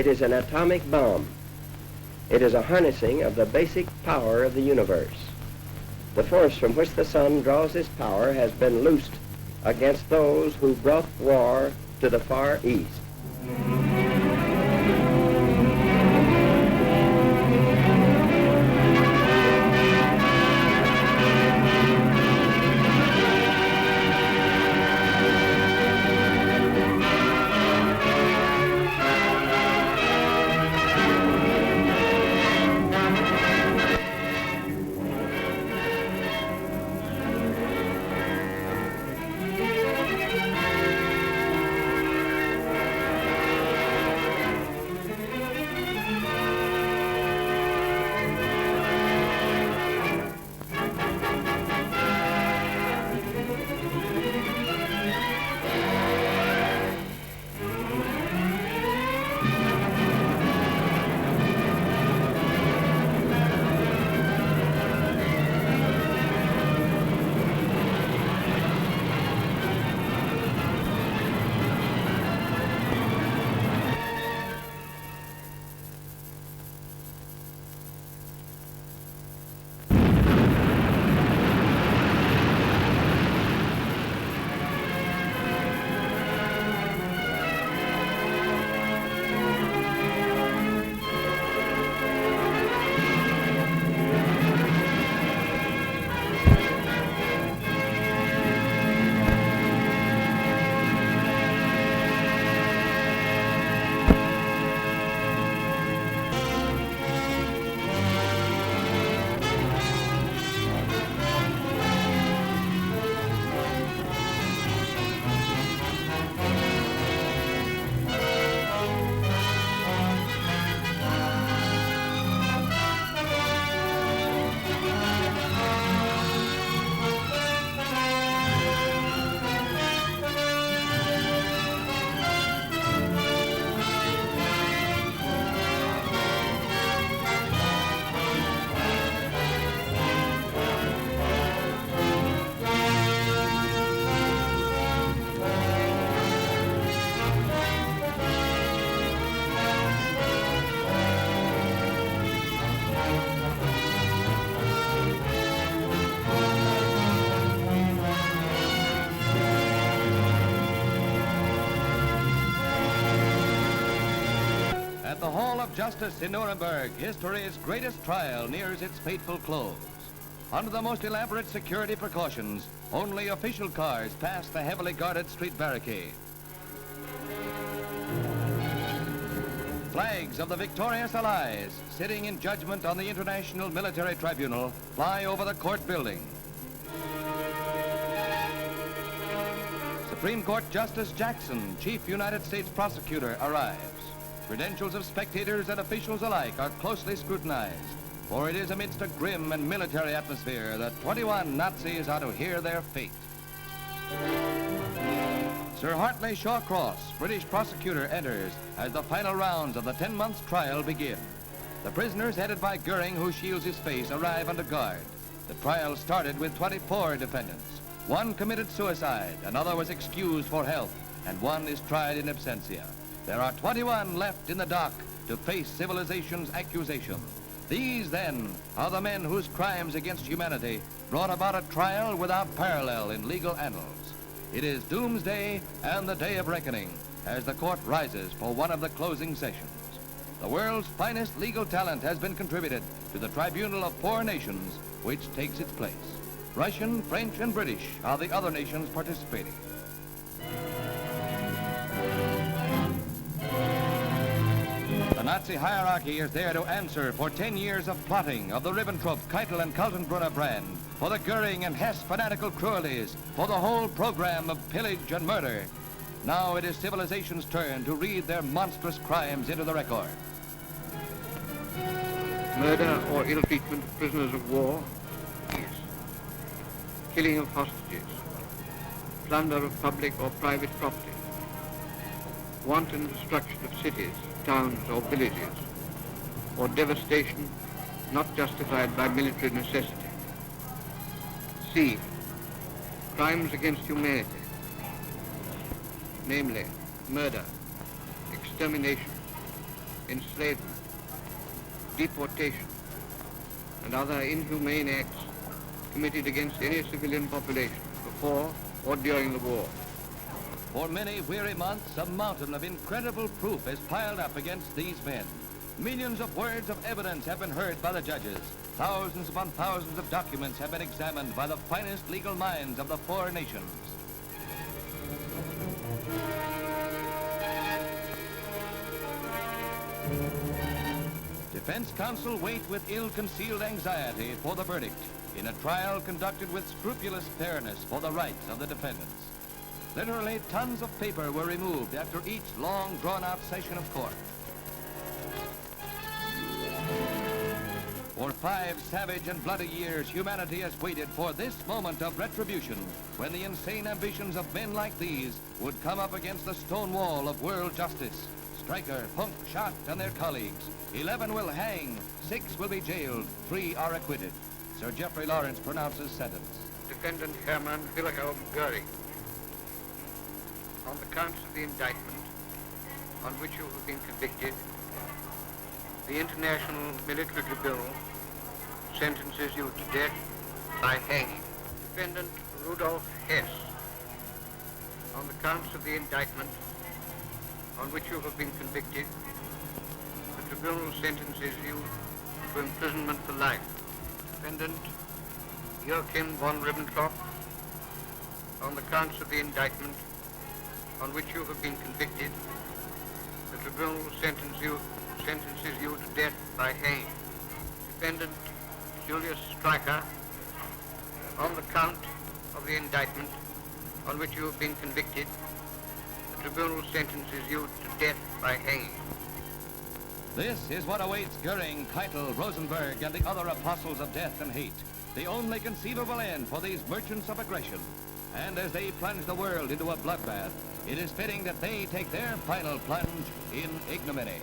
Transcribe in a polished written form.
It is an atomic bomb. It is a harnessing of the basic power of the universe. The force from which the sun draws his power has been loosed against those who brought war to the Far East. The Hall of Justice in Nuremberg, history's greatest trial, nears its fateful close. Under the most elaborate security precautions, only official cars pass the heavily guarded street barricade. Flags of the victorious Allies, sitting in judgment on the International Military Tribunal, fly over the court building. Supreme Court Justice Jackson, Chief United States Prosecutor, arrives. Credentials of spectators and officials alike are closely scrutinized, for it is amidst a grim and military atmosphere that 21 Nazis are to hear their fate. Sir Hartley Shawcross, British prosecutor, enters as the final rounds of the 10-month trial begin. The prisoners, headed by Goering, who shields his face, arrive under guard. The trial started with 24 defendants. One committed suicide, another was excused for health, and one is tried in absentia. There are 21 left in the dock to face civilization's accusation. These, then, are the men whose crimes against humanity brought about a trial without parallel in legal annals. It is doomsday and the day of reckoning as the court rises for one of the closing sessions. The world's finest legal talent has been contributed to the tribunal of 4 nations, which takes its place. Russian, French, and British are the other nations participating. The Nazi hierarchy is there to answer for 10 years of plotting of the Ribbentrop, Keitel, and Kaltenbrunner brand, for the Goering and Hess fanatical cruelties, for the whole program of pillage and murder. Now it is civilization's turn to read their monstrous crimes into the record. Murder or ill treatment of prisoners of war, peace. Killing of hostages, plunder of public or private property, wanton destruction of cities, towns or villages, or devastation not justified by military necessity. C. Crimes against humanity, namely murder, extermination, enslavement, deportation, and other inhumane acts committed against any civilian population before or during the war. For many weary months, a mountain of incredible proof is piled up against these men. Millions of words of evidence have been heard by the judges. Thousands upon thousands of documents have been examined by the finest legal minds of the four nations. Defense counsel wait with ill-concealed anxiety for the verdict in a trial conducted with scrupulous fairness for the rights of the defendants. Literally, tons of paper were removed after each long, drawn-out session of court. For 5 savage and bloody years, humanity has waited for this moment of retribution, when the insane ambitions of men like these would come up against the stone wall of world justice. Stryker, Punk, Schott, and their colleagues. 11 will hang, 6 will be jailed, 3 are acquitted. Sir Geoffrey Lawrence pronounces sentence. Defendant Hermann Wilhelm Goering, on the counts of the indictment on which you have been convicted, the International Military Tribunal sentences you to death by hanging. Defendant Rudolf Hess, on the counts of the indictment on which you have been convicted, the tribunal sentences you to imprisonment for life. Defendant Joachim von Ribbentrop, on the counts of the indictment on which you have been convicted, the tribunal sentences you to death by hanging. Defendant Julius Stryker, on the count of the indictment on which you have been convicted, the tribunal sentences you to death by hanging. This is what awaits Goering, Keitel, Rosenberg, and the other apostles of death and hate. The only conceivable end for these merchants of aggression. And as they plunge the world into a bloodbath, it is fitting that they take their final plunge in ignominy.